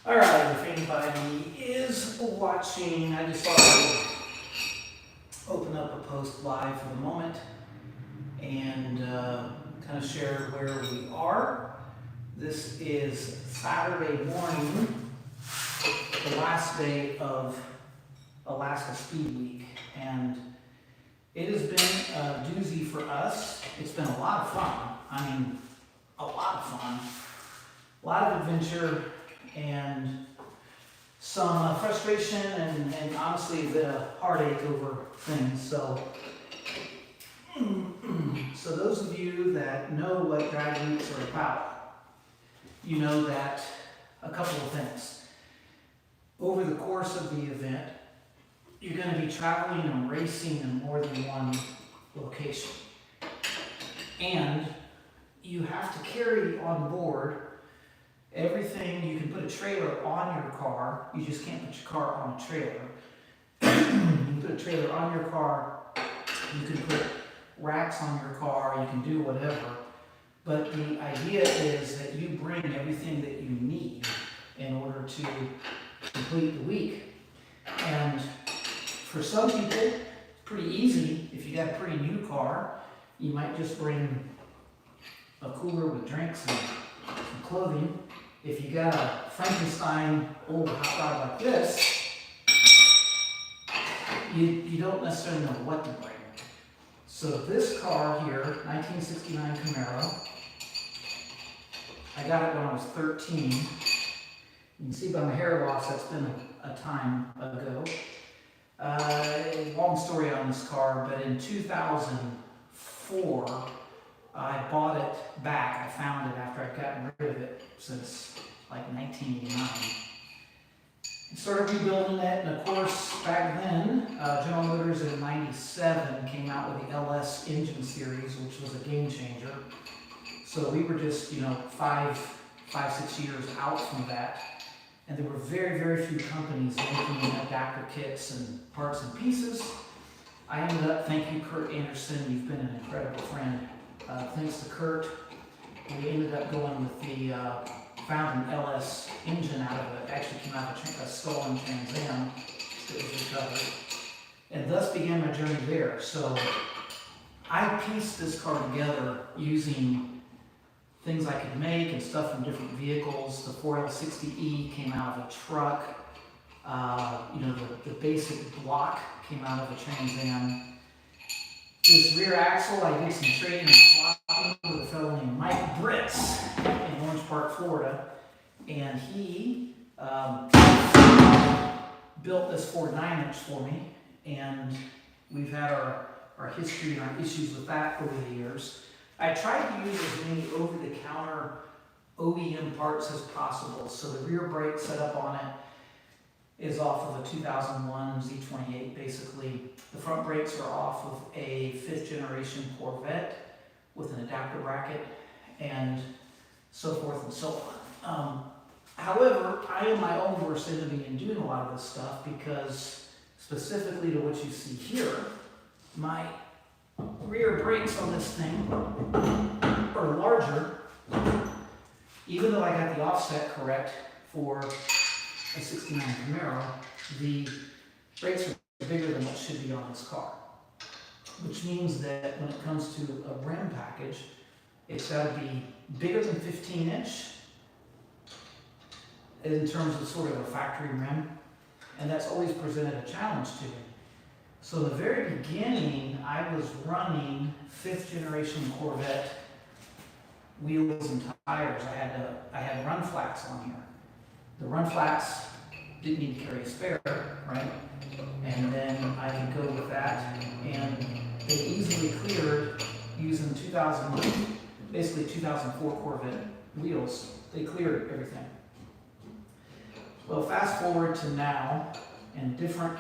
All right, if anybody is watching, I just thought I would open up a post live for the moment and kind of share where we are. This is Saturday morning, the last day of Alaska Speed Week, and it has been a doozy for us. It's been a lot of fun. I mean, a lot of fun, a lot of adventure, and some frustration and honestly a bit of heartache over things. So those of you that know what drag weeks are about, you know that a couple of things. Over the course of the event, you're going to be traveling and racing in more than one location. And you have to carry on board everything. You can put a trailer on your car. You just can't put your car on a trailer. You can put a trailer on your car. You can put racks on your car. You can do whatever. But the idea is that you bring everything that you need in order to complete the week. And for some people, it's pretty easy. If you got a pretty new car, you might just bring a cooler with drinks and some clothing. If you got a Frankenstein old hot rod like this, you don't necessarily know what to bring. So this car here, 1969 Camaro, I got it when I was 13. You can see by my hair loss that's been a time ago. Long story on this car, but in 2004, I bought it back. I found it after I'd gotten rid of it since like 1989. I started rebuilding it, and of course, back then, General Motors in '97 came out with the LS engine series, which was a game changer. So we were just, 5-6 years out from that. And there were very, very few companies making adapter kits and parts and pieces. I ended up, thank you, Kurt Anderson, you've been an incredible friend. Thanks to Kurt, we ended up going with the, found an LS engine out of it. Actually came out of a stolen Trans Am that was recovered. And thus began my journey there. So I pieced this car together using things I could make and stuff from different vehicles. The 4L60E came out of a truck. The basic block came out of a Trans Am. This rear axle, I did some trading and swapping with a fellow named Mike Britz in Orange Park, Florida. And he built this Ford 9-inch for me. And we've had our history and our issues with that over the years. I tried to use as many over-the-counter OEM parts as possible. So the rear brake setup on it is off of a 2001 Z28, basically. The front brakes are off of a 5th generation Corvette with an adapter bracket, and so forth and so on. However, I am my own worst enemy in doing a lot of this stuff because, specifically to what you see here, my rear brakes on this thing are larger, even though I got the offset correct for a 69 Camaro. The brakes are bigger than what should be on this car, which means that when it comes to a rim package, it's got to be bigger than 15-inch in terms of sort of a factory rim, and that's always presented a challenge to me. So in the very beginning, I was running 5th generation Corvette wheels and tires. I had run flats on here. The run flats didn't need to carry a spare, right? And then I could go with that, and they easily cleared using 2004 Corvette wheels. They cleared everything. Well, fast forward to now, and different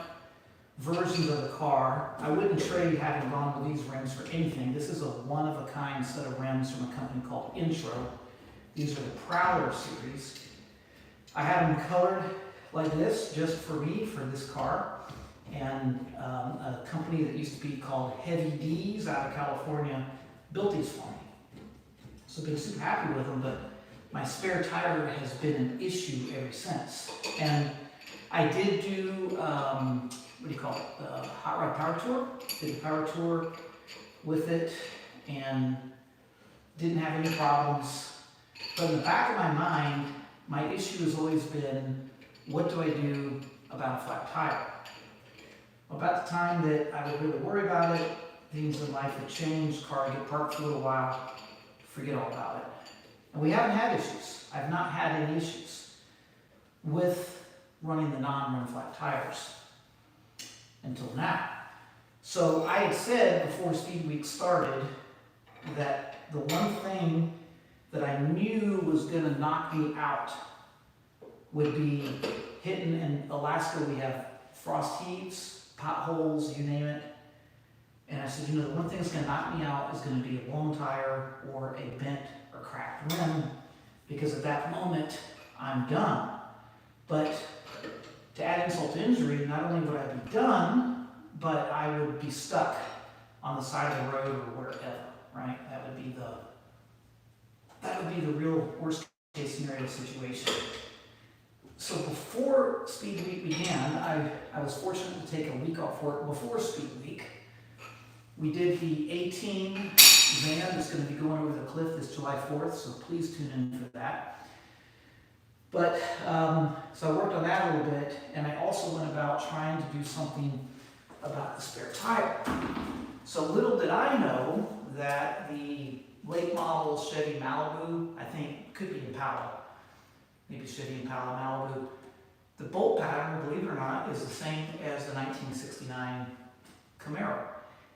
versions of the car. I wouldn't trade having gone with these rims for anything. This is a one-of-a-kind set of rims from a company called Intro. These are the Prowler series. I had them colored like this just for me, for this car. And a company that used to be called Heavy D's out of California built these for me. So I've been super happy with them, but my spare tire has been an issue ever since. And I did do, what do you call it, hot rod power tour. Did the power tour with it and didn't have any problems. But in the back of my mind, my issue has always been, what do I do about a flat tire? About the time that I would really worry about it, things in life had changed, car would get parked for a little while, forget all about it. And we haven't had issues. I've not had any issues with running the non-run flat tires until now. So I had said before Speed Week started that the one thing that I knew was going to knock me out would be hitting, in Alaska we have frost heaves, potholes, you name it. And I said, you know, the one thing that's going to knock me out is going to be a blown tire or a bent or cracked rim, because at that moment I'm done. But to add insult to injury, not only would I be done, but I would be stuck on the side of the road or wherever, right? That would be the real worst case scenario situation. So before Speed Week began, I was fortunate to take a week off work before Speed Week. We did the 18 van that's going to be going over the cliff this July 4th, so please tune in for that. But, so I worked on that a little bit, and I also went about trying to do something about the spare tire. So little did I know that the late model Chevy Malibu, I think could be Impala, maybe Chevy Impala Malibu, the bolt pattern, believe it or not, is the same as the 1969 Camaro.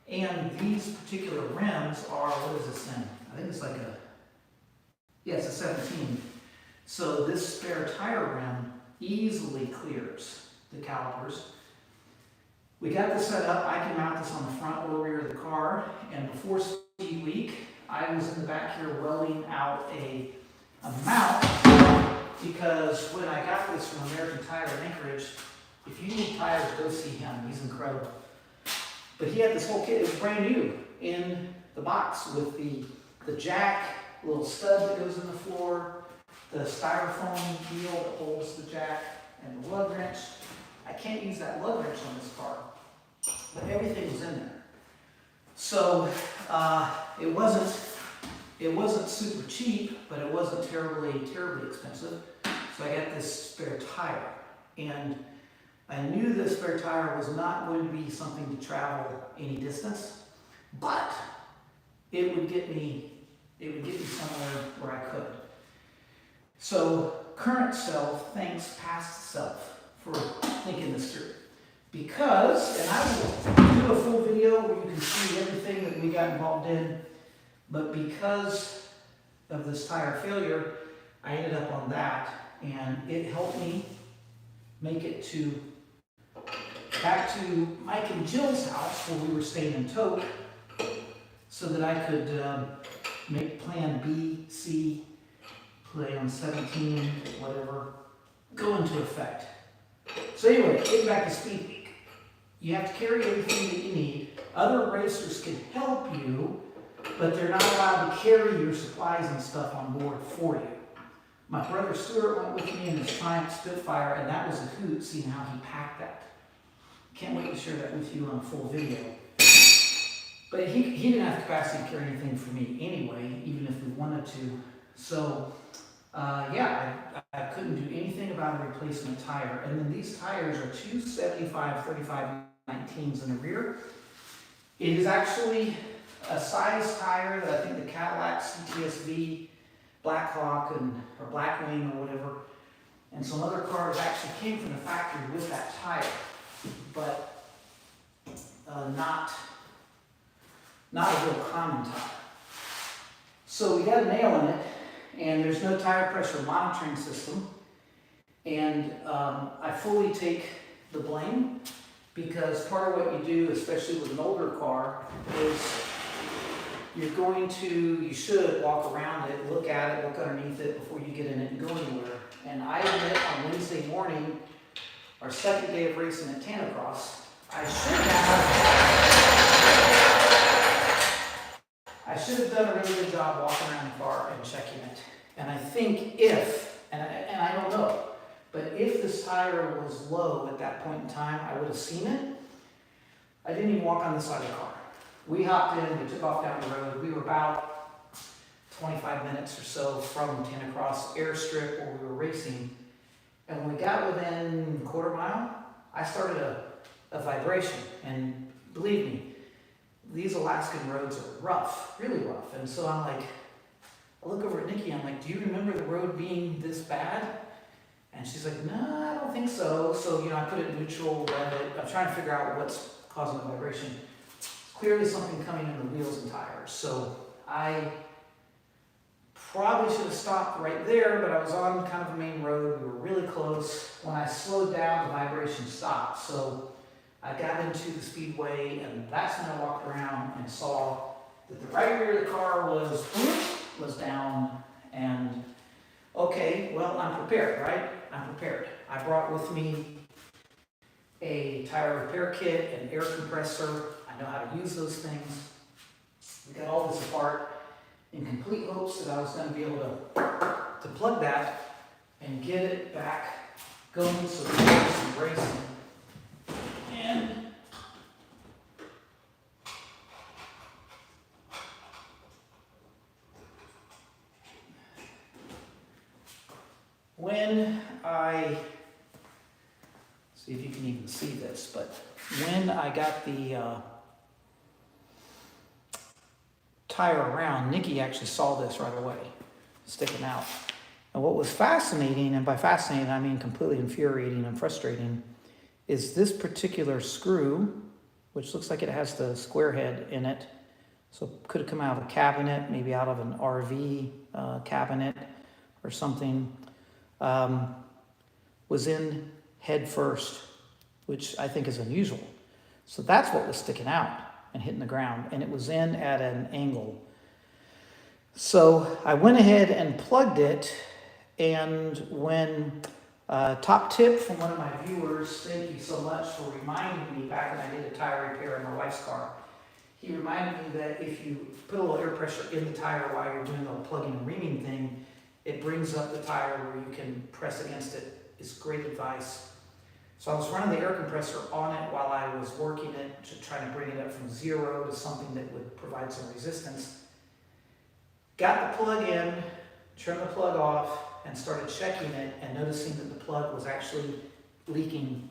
And these particular rims are, what is this thing? I think it's like it's a 17. So this spare tire rim easily clears the calipers. We got this set up. I can mount this on the front or rear of the car. And before Speed Week, I was in the back here welding out a mount, because when I got this from American Tire in Anchorage, if you need tires, go see him. He's incredible. But he had this whole kit. It was brand new in the box with the jack, little stud that goes in the floor, the styrofoam deal that holds the jack, and the lug wrench. I can't use that lug wrench on this car, but everything was in there. So it wasn't super cheap, but it wasn't terribly expensive. So I got this spare tire, and I knew this spare tire was not going to be something to travel any distance, but it would get me somewhere where I could. So current self thanks past self for thinking this through. Because, and I will do a full video where you can see everything that we got involved in, but because of this tire failure, I ended up on that, and it helped me make it back to Mike and Jill's house where we were staying in Toke, so that I could make plan B, C, play on 17, whatever, go into effect. So anyway, getting back to Speed Week. You have to carry everything that you need. Other racers can help you, but they're not allowed to carry your supplies and stuff on board for you. My brother Stuart went with me in his Triumph Spitfire, and that was a hoot seeing how he packed that. Can't wait to share that with you on a full video. But he didn't have capacity to carry anything for me anyway, even if we wanted to. So I couldn't do anything about a replacement tire. And then these tires are 275 35/19s in the rear. It is actually a size tire that I think the Cadillac CTSV, Blackhawk, or Blackwing or whatever, and some other cars actually came from the factory with that tire, but not a real common tire. So we got a nail in it, and there's no tire pressure monitoring system, and I fully take the blame, because part of what you do, especially with an older car, is you should walk around it, look at it, look underneath it before you get in it and go anywhere. And I admit, on Wednesday morning, our second day of racing at Tanacross, I should have done a really good job walking around the car and checking it. And I think if, and I don't know, but if this tire was low at that point in time, I would have seen it. I didn't even walk on the side of the car. We hopped in, we took off down the road. We were about 25 minutes or so from Tannacross Airstrip where we were racing. And when we got within a quarter mile, I started a vibration. And believe me, these Alaskan roads are rough, really rough. And so I'm like, I look over at Nikki, I'm like, do you remember the road being this bad? And she's like, no, I don't think so. So, I put it in neutral, rev it. I'm trying to figure out what's causing the vibration. It's clearly something coming in the wheels and tires. So I probably should have stopped right there, but I was on kind of a main road. We were really close. When I slowed down, the vibration stopped. So I got into the speedway, and that's when I walked around and saw that the right rear of the car was down. And okay, well, I'm prepared, right? I'm prepared. I brought with me a tire repair kit, an air compressor. I know how to use those things. We got all this apart in complete hopes that I was going to be able to plug that and get it back going so we can do some racing. And when I, see if you can even see this, but when I got the tire around, Nikki actually saw this right away, sticking out. And what was fascinating, and by fascinating I mean completely infuriating and frustrating, is this particular screw, which looks like it has the square head in it. So it could have come out of a cabinet, maybe out of an RV cabinet or something, was in head first, which I think is unusual. So that's what was sticking out and hitting the ground, and it was in at an angle. So I went ahead and plugged it, and when top tip from one of my viewers, thank you so much for reminding me back when I did a tire repair in my wife's car. He reminded me that if you put a little air pressure in the tire while you're doing the plugging and reaming thing, it brings up the tire where you can press against it. It's great advice. So I was running the air compressor on it while I was working it, to try to bring it up from 0 to something that would provide some resistance. Got the plug in, turned the plug off, and started checking it and noticing that the plug was actually leaking.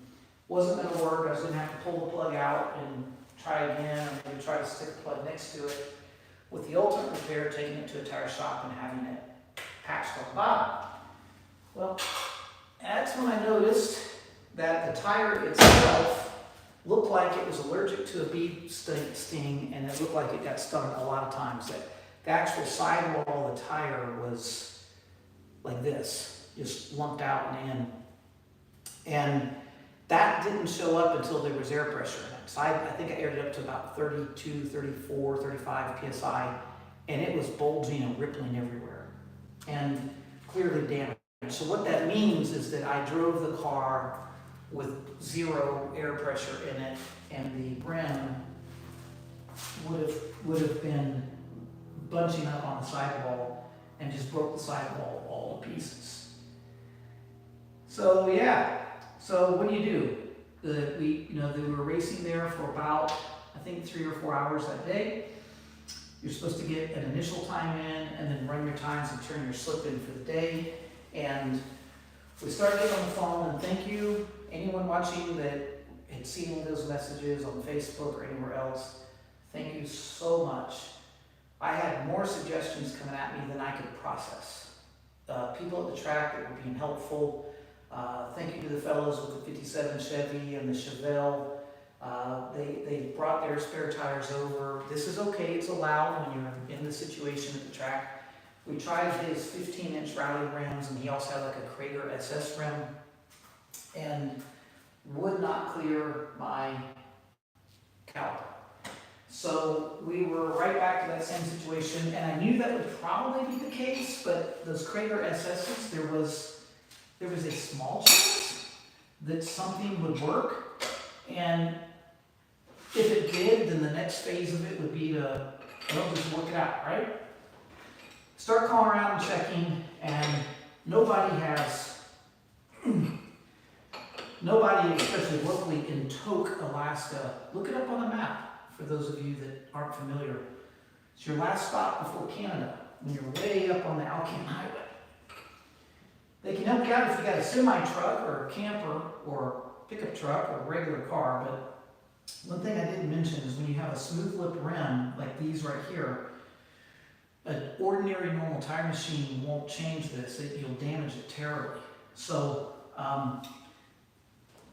Wasn't going to work. I was going to have to pull the plug out and try again, or maybe try to stick the plug next to it. With the ultimate repair, taking it to a tire shop and having it patched on the bottom. Well, that's when I noticed that the tire itself looked like it was allergic to a bee sting, and it looked like it got stung a lot of times. That the actual sidewall of the tire was like this, just lumped out and in. And that didn't show up until there was air pressure in it. So I think I aired it up to about 32, 34, 35 PSI, and it was bulging and rippling everywhere, and clearly damaged. So what that means is that I drove the car with 0 air pressure in it, and the brim would have been bunching up on the sidewall and just broke the sidewall all to pieces. So yeah, so what do? We were racing there for about, I think, 3 or 4 hours that day. You're supposed to get an initial time in and then run your times and turn your slip in for the day. And we started getting on the phone, and thank you, anyone watching that had seen those messages on Facebook or anywhere else. Thank you so much. I had more suggestions coming at me than I could process. People at the track that were being helpful. Thank you to the fellows with the 57 Chevy and the Chevelle. They brought their spare tires over. This is okay, it's allowed when you're in the situation at the track. We tried his 15-inch rally rims, and he also had like a Krager SS rim, and would not clear my caliper. So we were right back to that same situation, and I knew that would probably be the case, but those Krager SS's, there was a small chance that something would work, and if it did, then the next phase of it would be to just work it out, right? Start calling around and checking, And nobody, especially locally in Tok, Alaska, look it up on the map for those of you that aren't familiar. It's your last stop before Canada, when you're way up on the Alcan Highway. They can help you out if you got a semi-truck or a camper or pickup truck or a regular car, but one thing I didn't mention is when you have a smooth lip rim like these right here, an ordinary normal tire machine won't change this. You'll damage it terribly. So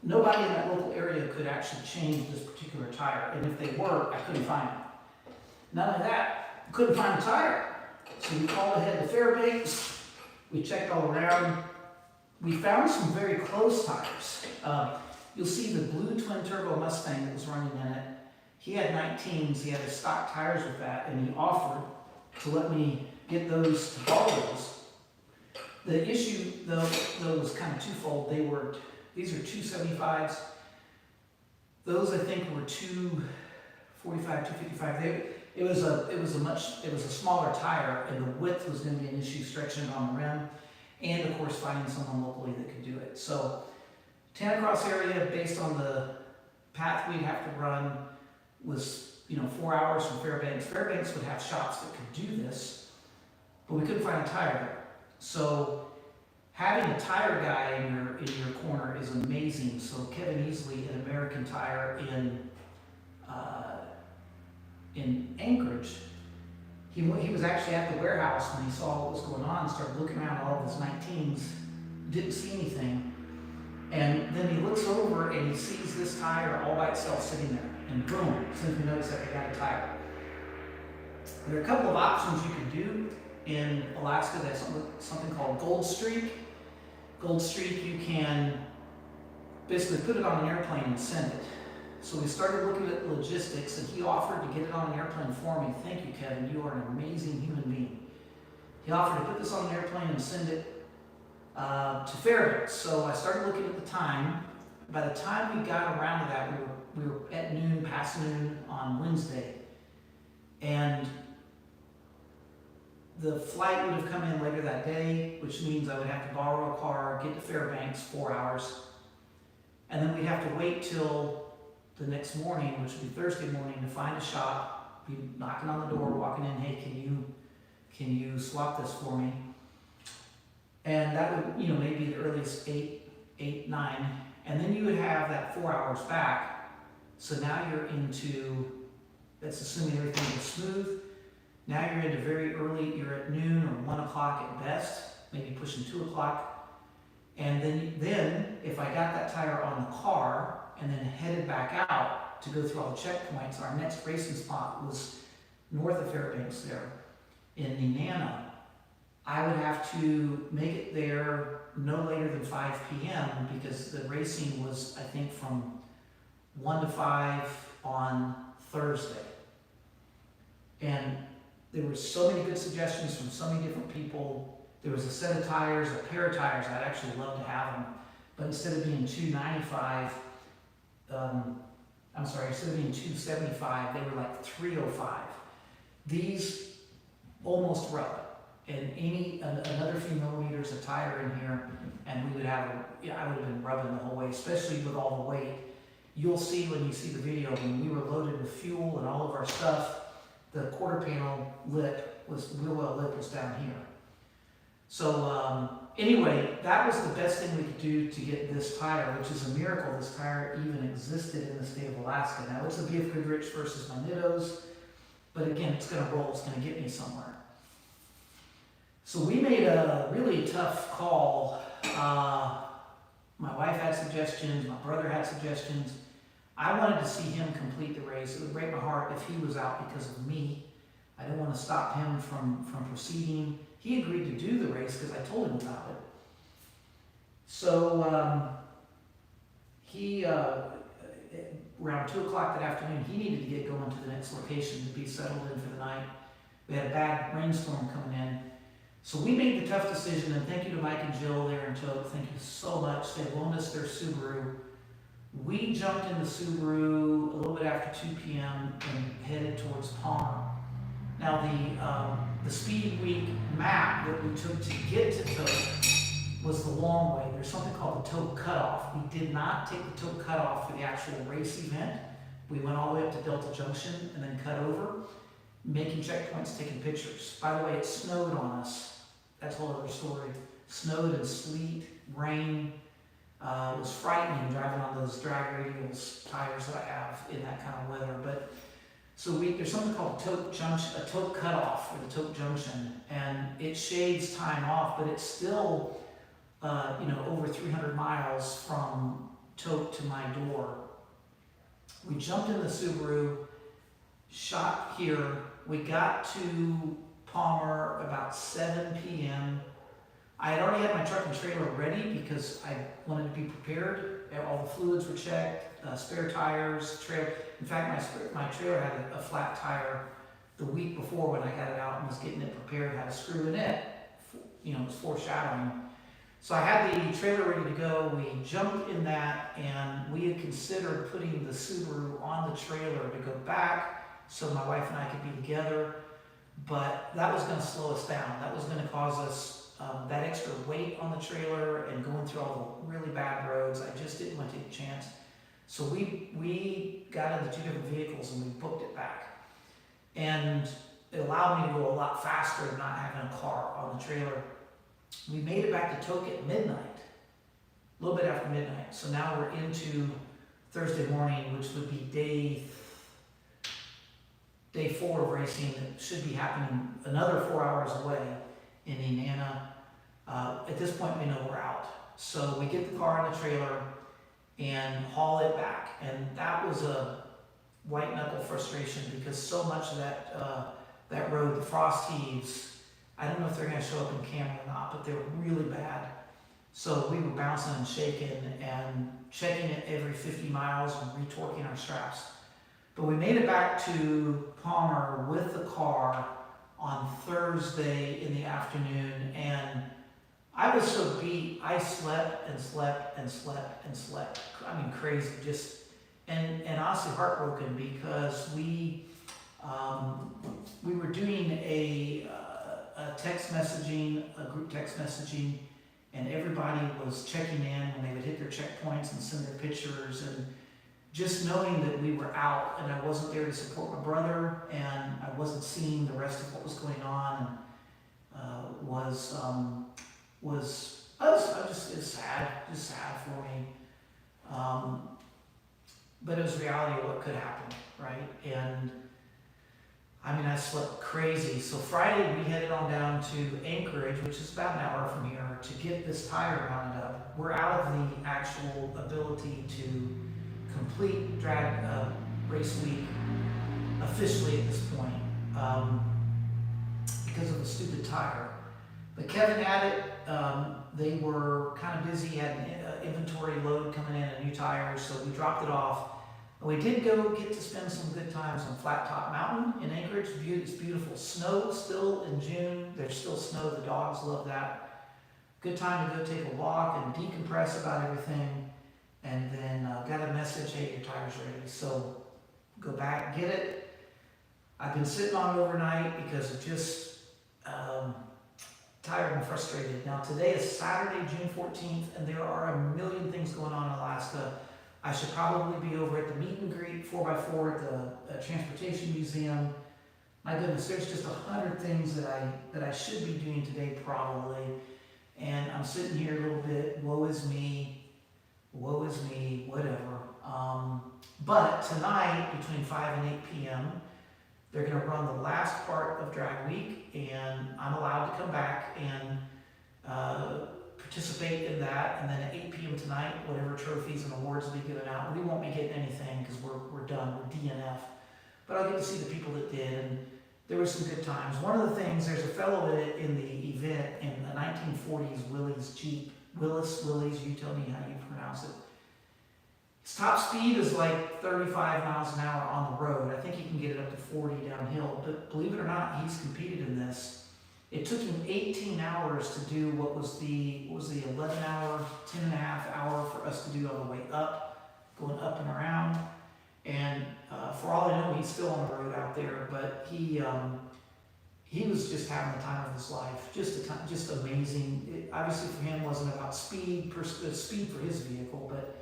nobody in that local area could actually change this particular tire, and if they were, I couldn't find them. None of that, couldn't find a tire. So we called ahead to Fairbanks. We checked all around. We found some very close tires. You'll see the blue twin turbo Mustang that was running in it. He had 19s, he had his stock tires with that, and he offered to let me get those to borrow those. The issue though was kind of twofold. These are 275s. Those I think were 245, 255. It was a smaller tire, and the width was going to be an issue stretching it on the rim, and of course finding someone locally that could do it. So Tanacross area, based on the path we'd have to run, was 4 hours from Fairbanks. Fairbanks would have shops that could do this, but we couldn't find a tire there. So having a tire guy in your corner is amazing. So Kevin Easley at American Tire in Anchorage, he was actually at the warehouse when he saw what was going on, started looking around all of his 19s, didn't see anything. And then he looks over and he sees this tire all by itself sitting there. And boom, as soon as we notice that we got a tire. There are a couple of options you can do in Alaska. That's something called Gold Streak. Gold Streak, you can basically put it on an airplane and send it. So we started looking at logistics, and he offered to get it on an airplane for me. Thank you, Kevin. You are an amazing human being. He offered to put this on an airplane and send it to Fairbanks. So I started looking at the time. By the time we got around to that, we were at noon, past noon on Wednesday. And the flight would have come in later that day, which means I would have to borrow a car, get to Fairbanks, 4 hours. And then we'd have to wait till the next morning, which would be Thursday morning, to find a shop, be knocking on the door, walking in, hey, can you swap this for me? And that would, maybe the earliest 8, 9, and then you would have that 4 hours back. So now you're into, that's assuming everything is smooth. Now you're into very early, you're at noon or 1 o'clock at best, maybe pushing 2 o'clock. And then if I got that tire on the car and then headed back out to go through all the checkpoints, our next racing spot was north of Fairbanks there in Nenana. I would have to make it there no later than 5 p.m. because the racing was, I think, from 1 to 5 on Thursday. And there were so many good suggestions from so many different people. There was a set of tires, a pair of tires, I'd actually love to have them, but instead of being 295, instead of being 275, they were like 305. These almost rub. And another few millimeters of tire in here, and we would have I would have been rubbing the whole way, especially with all the weight. You'll see when you see the video, when we were loaded with fuel and all of our stuff, the quarter panel wheel well lip was down here. So anyway, that was the best thing we could do to get this tire, which is a miracle this tire even existed in the state of Alaska. Now it's a BF Goodrich versus my Nittos, but again, it's gonna roll, it's gonna get me somewhere. So we made a really tough call. My wife had suggestions, my brother had suggestions. I wanted to see him complete the race. It would break my heart if he was out because of me. I didn't want to stop him from proceeding. He agreed to do the race because I told him about it. So he, around 2 o'clock that afternoon, he needed to get going to the next location to be settled in for the night. We had a bad rainstorm coming in. So we made the tough decision, and thank you to Mike and Jill there in Tok. Thank you so much. They loaned us their Subaru. We jumped in the Subaru a little bit after 2 p.m. and headed towards Palmer. Now the Speed Week map that we took to get to Tote was the long way. There's something called the Tote Cutoff. We did not take the Tote Cutoff for the actual race event. We went all the way up to Delta Junction and then cut over, making checkpoints, taking pictures. By the way, it snowed on us. That's a whole other story. Snowed and sleet, rain. It was frightening driving on those drag radials tires that I have in that kind of weather. But so there's something called a Tote Cutoff, or the Tote Junction, and it shades time off, but it's still over 300 miles from Tote to my door. We jumped in the Subaru, shot here. We got to Palmer about 7 p.m. I had already had my truck and trailer ready because I wanted to be prepared. All the fluids were checked, spare tires, trailer. In fact, my trailer had a flat tire the week before when I got it out and was getting it prepared, had a screw in it. It was foreshadowing. So I had the trailer ready to go. We jumped in that, and we had considered putting the Subaru on the trailer to go back so my wife and I could be together. But that was going to slow us down. That was going to cause us that extra weight on the trailer and going through all the really bad roads. I just didn't want to take a chance. So we got into two different vehicles and we booked it back. And it allowed me to go a lot faster than not having a car on the trailer. We made it back to Toke at midnight, a little bit after midnight. So now we're into Thursday morning, which would be day 4 of racing. That should be happening another 4 hours away in Inanna. At this point, we know we're out. So we get the car on the trailer and haul it back. And that was a white knuckle frustration because so much of that road, the frost heaves, I don't know if they're going to show up in camera or not, but they were really bad. So we were bouncing and shaking and checking it every 50 miles and retorquing our straps. But we made it back to Palmer with the car on Thursday in the afternoon, and I was so beat. I slept and slept and slept and slept. I mean, crazy, and honestly heartbroken because we were doing a group text messaging, and everybody was checking in when they would hit their checkpoints and send their pictures, and just knowing that we were out and I wasn't there to support my brother and I wasn't seeing the rest of what was going on, it's sad for me. But it was reality of what could happen, right? And I mean, I slept crazy. So Friday we headed on down to Anchorage, which is about an hour from here, to get this tire rounded up. We're out of the actual ability to complete drag race week officially at this point because of the stupid tire. But Kevin had it. They were kind of busy, had an inventory load coming in of new tires, so we dropped it off. We did get to spend some good times on Flat Top Mountain in Anchorage. It's beautiful. Snow still in June. There's still snow. The dogs love that. Good time to go take a walk and decompress about everything. And then got a message, hey, your tire's ready. So go back, get it. I've been sitting on it overnight because of just tired and frustrated. Now today is Saturday, June 14th, and there are a million things going on in Alaska. I should probably be over at the meet and greet 4x4 at the Transportation Museum. My goodness, there's just 100 things that I should be doing today probably. And I'm sitting here a little bit, woe is me, whatever. But tonight, between 5 and 8 p.m., they're going to run the last part of drag week, and I'm allowed to come back and participate in that. And then at 8 p.m. tonight, whatever trophies and awards will be given out. We won't be getting anything because we're done, we're DNF. But I'll get to see the people that did, and there were some good times. One of the things, there's a fellow in the event in the 1940s Willys Jeep. Willys, you tell me how you pronounce it. His top speed is like 35 miles an hour on the road. I think he can get it up to 40 downhill, but believe it or not, he's competed in this. It took him 18 hours to do what was the 11 hour, 10 and a half hour for us to do on the way up, going up and around. And for all I know, he's still on the road out there, but he he was just having the time of his life, just amazing. It, obviously for him, wasn't about speed for his vehicle, but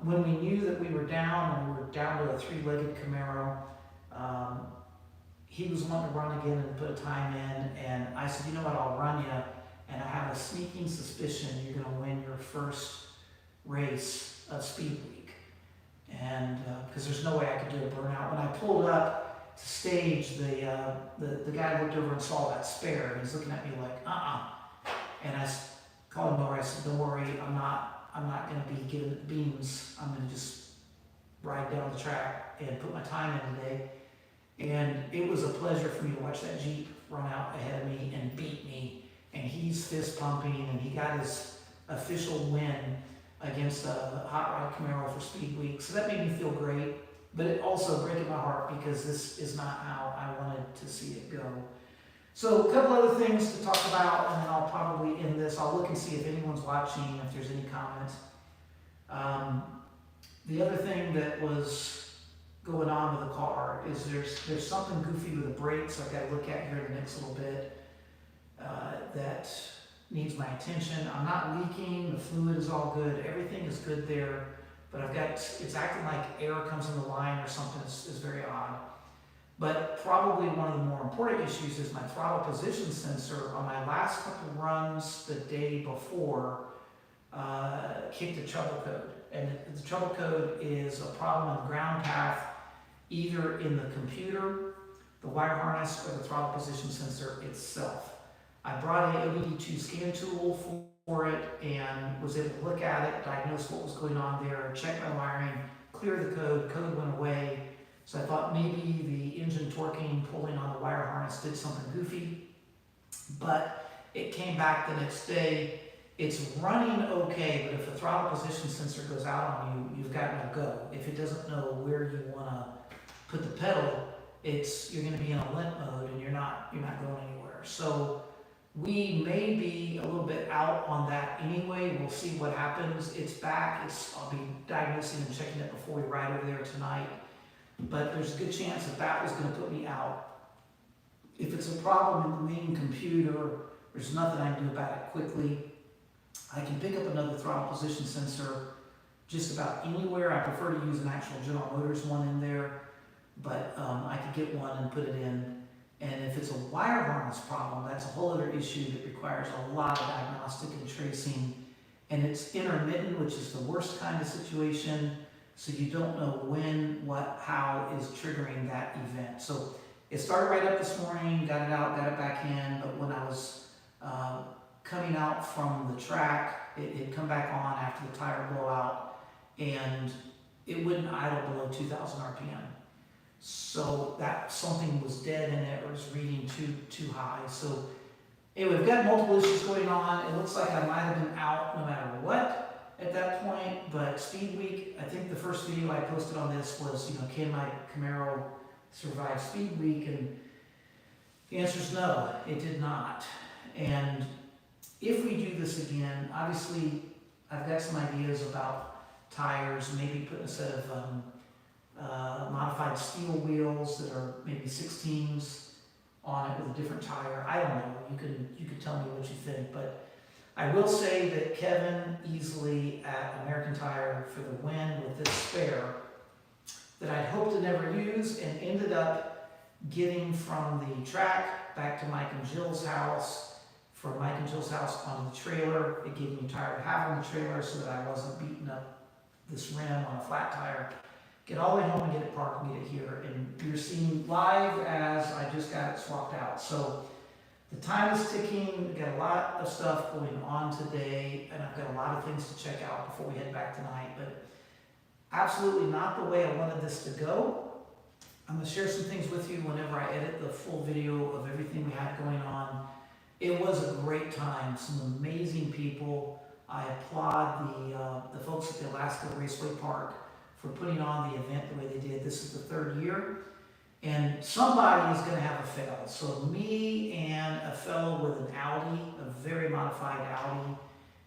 when we knew that we were down and we were down to a 3-legged Camaro, he was wanting to run again and put a time in, and I said, you know what, I'll run you, and I have a sneaking suspicion you're going to win your first race of Speed Week, and because there's no way I could do a burnout. When I pulled up to stage, the guy looked over and saw that spare, and he's looking at me like, and I called him over. I said, don't worry, I'm not going to be giving it beans. I'm going to just ride down the track and put my time in today. And it was a pleasure for me to watch that Jeep run out ahead of me and beat me. And he's fist pumping, and he got his official win against a Hot Rod Camaro for Speed Week. So that made me feel great, but it also breaking my heart because this is not how I wanted to see it go. So a couple other things to talk about, and then I'll probably end this. I'll look and see if anyone's watching, if there's any comments. The other thing that was going on with the car is there's something goofy with the brakes I've got to look at here in the next little bit that needs my attention. I'm not leaking, the fluid is all good, everything is good there, but it's acting like air comes in the line or something. Is very odd. But probably one of the more important issues is my throttle position sensor on my last couple runs the day before kicked a trouble code. And the trouble code is a problem in the ground path, either in the computer, the wire harness, or the throttle position sensor itself. I brought a OBD2 scan tool for it and was able to look at it, diagnose what was going on there, check my wiring, clear the code went away. So I thought maybe the engine torquing, pulling on the wire harness did something goofy, but it came back the next day. It's running okay, but if the throttle position sensor goes out on you, you've got no go. If it doesn't know where you want to put the pedal, you're going to be in a limp mode and you're not going anywhere. So we may be a little bit out on that anyway. We'll see what happens. It's back. I'll be diagnosing and checking it before we ride over there tonight. But there's a good chance that was going to put me out. If it's a problem in the main computer, there's nothing I can do about it quickly. I can pick up another throttle position sensor just about anywhere. I prefer to use an actual General Motors one in there, but I could get one and put it in. And if it's a wire harness problem, that's a whole other issue that requires a lot of diagnostic and tracing. And it's intermittent, which is the worst kind of situation. So you don't know when, what, how is triggering that event. So it started right up this morning, got it out, got it back in, but when I was coming out from the track, it had come back on after the tire blowout, and it wouldn't idle below 2,000 RPM. So that something was dead in it, or was reading too high. So anyway, we've got multiple issues going on. It looks like I might have been out no matter what at that point, but Speed Week, I think the first video I posted on this was, can my Camaro survive Speed Week? And the answer is no, it did not. And if we do this again, obviously I've got some ideas about tires, maybe putting a set of modified steel wheels that are maybe 16s on it with a different tire. I don't know, you can tell me what you think, but I will say that Kevin easily at American Tire for the win with this spare that I'd hoped to never use and ended up getting from the track back to Mike and Jill's house, from Mike and Jill's house on the trailer. It gave me a tire to have on the trailer so that I wasn't beating up this rim on a flat tire. Get all the way home and get it parked and get it here. And you're seeing live as I just got it swapped out. So the time is ticking. We've got a lot of stuff going on today, and I've got a lot of things to check out before we head back tonight, but absolutely not the way I wanted this to go. I'm going to share some things with you whenever I edit the full video of everything we had going on. It was a great time, some amazing people. I applaud the folks at the Alaska Raceway Park for putting on the event the way they did. This is the third year. And somebody is going to have a fail. So me and a fellow with an Audi, a very modified Audi,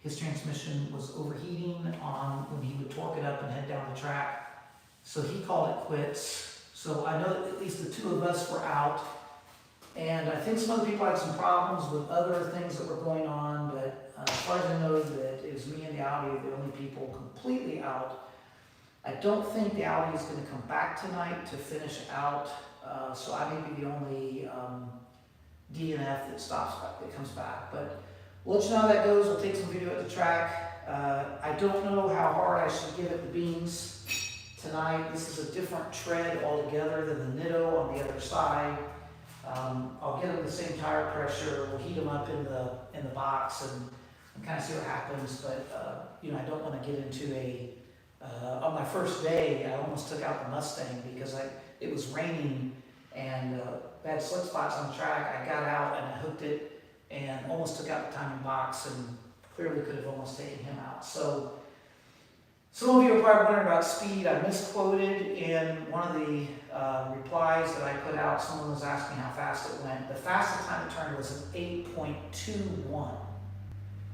his transmission was overheating when he would torque it up and head down the track. So he called it quits. So I know that at least the two of us were out. And I think some other people had some problems with other things that were going on, but as far as I know, that it was me and the Audi, the only people completely out. I don't think the Audi is going to come back tonight to finish out, so I may be the only DNF that comes back. But we'll let you know how that goes. We'll take some video at the track. I don't know how hard I should give it the beans tonight. This is a different tread altogether than the Nitto on the other side. I'll get them the same tire pressure. We'll heat them up in the box and kind of see what happens. But you know, I don't want to get into on my first day, I almost took out the Mustang because it was raining and I had slick spots on the track. I got out and I hooked it and almost took out the timing box and clearly could have almost taken him out. So some of you are probably wondering about speed. I misquoted in one of the replies that I put out. Someone was asking how fast it went. The fastest time it turned was an 8.21.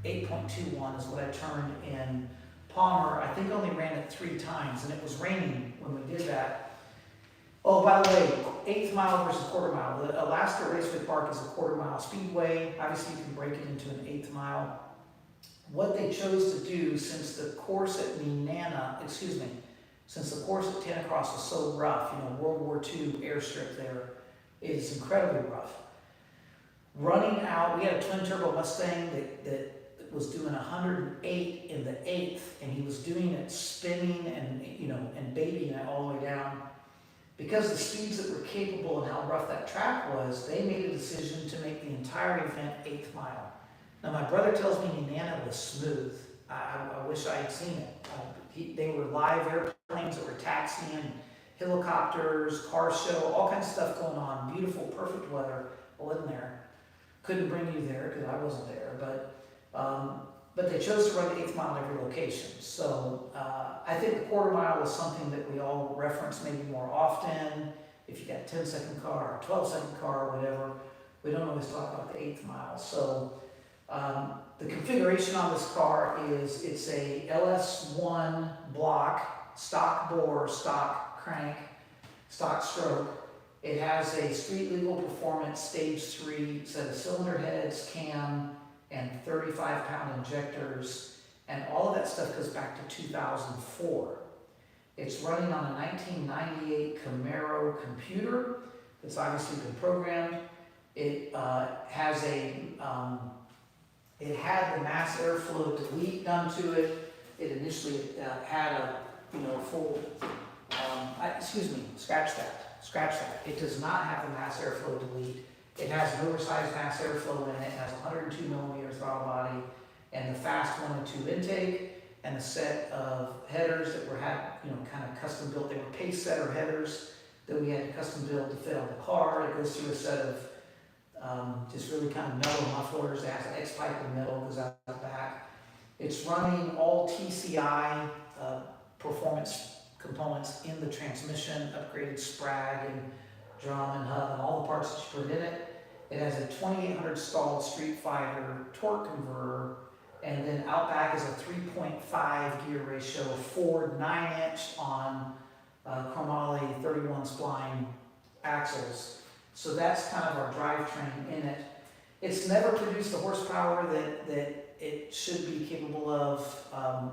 8.21 is what I turned in Palmer. I think only ran it 3 times, and it was raining when we did that. Oh, by the way, 1/8 mile versus 1/4 mile. The Alaska Raceway Park is a 1/4 mile speedway. Obviously, you can break it into an 1/8 mile. What they chose to do, since the course at since the course at Tannacross was so rough, you know, World War II airstrip there, is incredibly rough. Running out, we had a twin turbo Mustang that was doing 108 in the 1/8, and he was doing it spinning and babying it all the way down. Because the speeds that were capable and how rough that track was, they made a decision to make the entire event 1/8 mile. Now my brother tells me Nana was smooth. I wish I had seen it. They were live airplanes that were taxiing, helicopters, car show, all kinds of stuff going on. Beautiful, perfect weather. I wasn't there. Couldn't bring you there because I wasn't there, but they chose to run the 1/8 mile in every location. So I think the 1/4 mile is something that we all reference maybe more often. If you got a 10-second car or a 12-second car or whatever, we don't always talk about the 1/8 mile. So the configuration on this car is it's a LS1 block, stock bore, stock crank, stock stroke. It has a street legal performance stage 3 set of cylinder heads, cam, and 35-pound injectors, and all of that stuff goes back to 2004. It's running on a 1998 Camaro computer that's obviously been programmed. It has it had the mass airflow delete done to it. It initially had a full, scratch that. It does not have the mass airflow delete. It has an oversized mass airflow in it. It has a 102 millimeter throttle body and the fast 1 and 2 intake and a set of headers that were kind of custom built. They were pace setter headers that we had to custom build to fit on the car. It goes through a set of just really kind of metal mufflers. It has an X-pipe in the middle, goes out the back. It's running all TCI performance components in the transmission, upgraded sprag and drum and hub and all the parts that you put in it. It has a 2800 stalled Street Fighter torque converter, and then out back is a 3.5 gear ratio, Ford 9-inch on chromoly 31 spline axles. So that's kind of our drivetrain in it. It's never produced the horsepower that it should be capable of,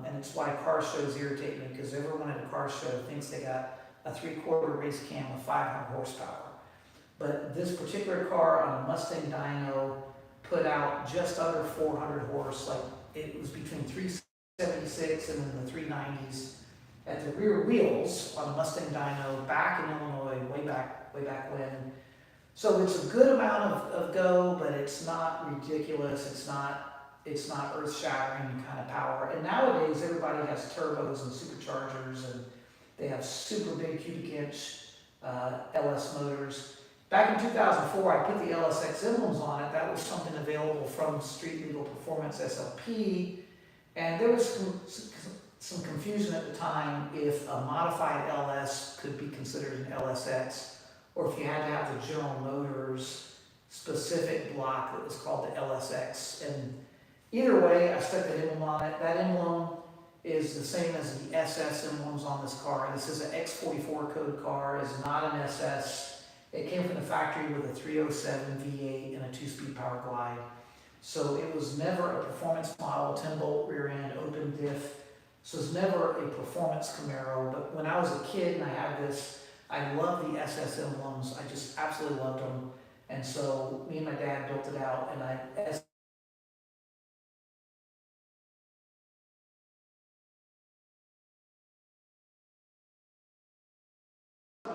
and it's why car shows irritate me, because everyone at a car show thinks they got a 3/4 race cam with 500 horsepower. But this particular car on a Mustang dyno put out just under 400 horse, like it was between 376 and then the 390s at the rear wheels on a Mustang dyno back in Illinois, way back when. So it's a good amount of go, but it's not ridiculous. It's not earth-shattering kind of power. And nowadays, everybody has turbos and superchargers, and they have super big cubic inch LS motors. Back in 2004, I put the LSX emblems on it. That was something available from Street Legal Performance SLP, and there was some confusion at the time if a modified LS could be considered an LSX, or if you had to have the General Motors specific block that was called the LSX. And either way, I stuck that emblem on it. That emblem is the same as the SS emblems on this car. This is an X44 code car. It's not an SS. It came from the factory with a 307 V8 and a 2-speed power glide. So it was never a performance model, 10-bolt rear end, open diff. So it's never a performance Camaro. But when I was a kid and I had this, I loved the SS emblems. I just absolutely loved them. And so me and my dad built it out, and my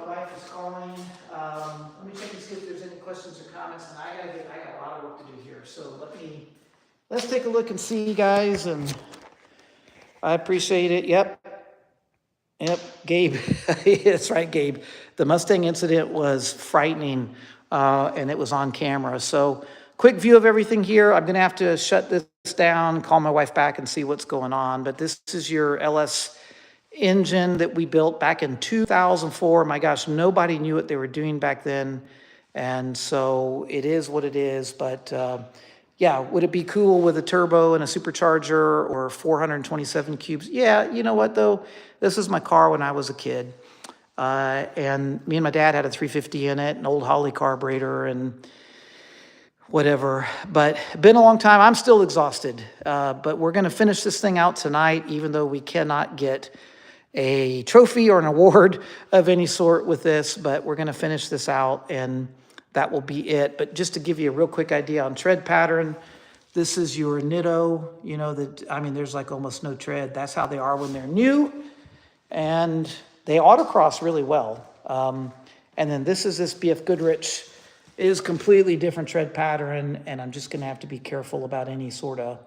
wife is calling. Let me check and see if there's any questions or comments. And I got a lot of work to do here. So let's take a look and see, guys. And I appreciate it. Yep, Gabe. That's right, Gabe. The Mustang incident was frightening, and it was on camera. So quick view of everything here. I'm going to have to shut this down, call my wife back, and see what's going on. But this is your LS engine that we built back in 2004. My gosh, nobody knew what they were doing back then. And so it is what it is. But yeah, would it be cool with a turbo and a supercharger or 427 cubes? Yeah, you know what though? This is my car when I was a kid. And me and my dad had a 350 in it, an old Holly carburetor and whatever. But been a long time. I'm still exhausted. But we're going to finish this thing out tonight, even though we cannot get a trophy or an award of any sort with this. But we're going to finish this out, and that will be it. But just to give you a real quick idea on tread pattern, this is your Nitto, you know, there's like almost no tread. That's how they are when they're new. And they autocross really well. And then this BF Goodrich is completely different tread pattern. And I'm just going to have to be careful about any sort of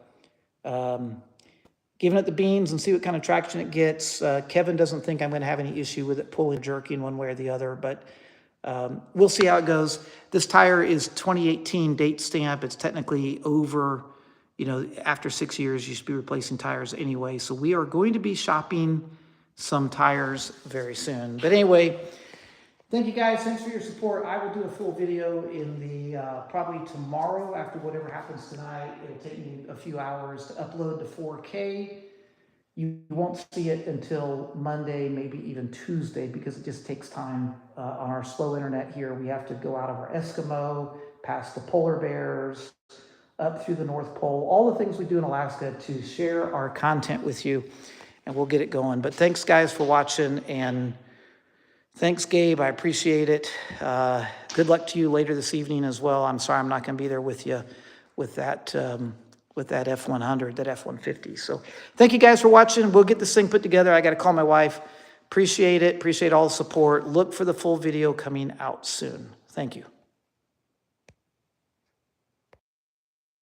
giving it the beans and see what kind of traction it gets. Kevin doesn't think I'm going to have any issue with it pulling, jerking one way or the other, but we'll see how it goes. This tire is 2018 date stamp. It's technically over, after 6 years, you should be replacing tires anyway. So we are going to be shopping some tires very soon. But anyway, thank you guys. Thanks for your support. I will do a full video in the probably tomorrow after whatever happens tonight. It'll take me a few hours to upload to 4K. You won't see it until Monday, maybe even Tuesday, because it just takes time on our slow internet here. We have to go out of our Eskimo, past the polar bears, up through the North Pole, all the things we do in Alaska to share our content with you, and we'll get it going. But thanks, guys, for watching, and thanks, Gabe. I appreciate it. Good luck to you later this evening as well. I'm sorry I'm not going to be there with you with that F100, that F-150. So thank you guys for watching. We'll get this thing put together. I got to call my wife. Appreciate it. Appreciate all the support. Look for the full video coming out soon. Thank you.